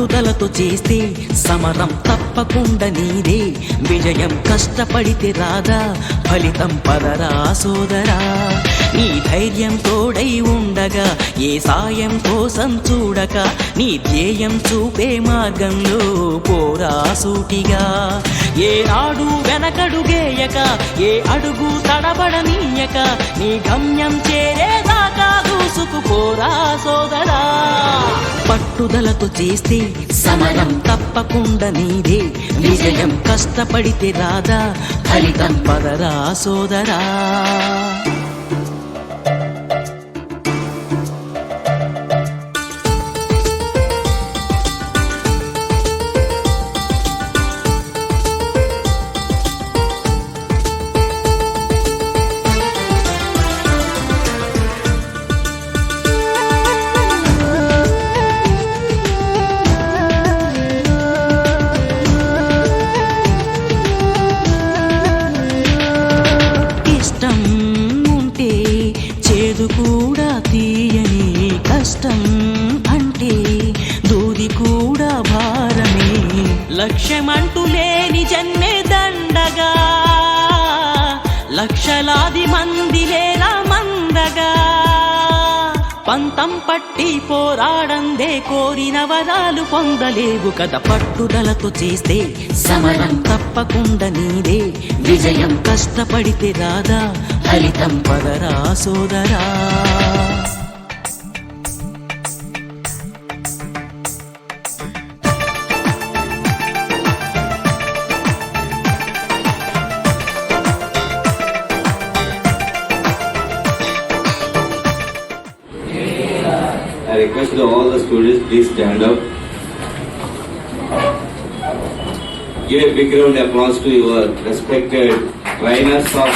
పట్టుదలతో చేస్తే సమరం తప్పకుండా నీదే, విజయం కష్టపడితే రాదా ఫలితం పదరా సోదరా. నీ ధైర్యం తోడై ఉండగా ఏ సాయం కోసం చూడక, నీ ధ్యేయం చూపే మార్గంలో పోరా సూటిగా. ఏ నాడు వెనకడుగేయక ఏ అడుగు తడబడనీయక, నీ గమ్యం చేరేదాకా దూసుకుపోరా సోదరా. పట్టుదలతో చేస్తే సమరం తప్పకుండా నీదే, విజయం కష్టపడితే రాదా ఫలితం పదరా సోదరా. చేదు కూడా తీయని కష్టం అంటే దూది కూడా భారమే, లక్ష్యమంటూ లేని జన్మే దండగా, లక్షలాది మంది లేరా మందగా. పంతం పట్టి పోరాడందే కోరిన వరాలు పొందలేవు కదా. పట్టుదలతో చేస్తే సమరం తప్పకుండా నీదే, విజయం కష్టపడితే రాదా ఫలితం పదరా సోదరా. I request all the students, please stand up. Give a big round of applause to your respected trainers of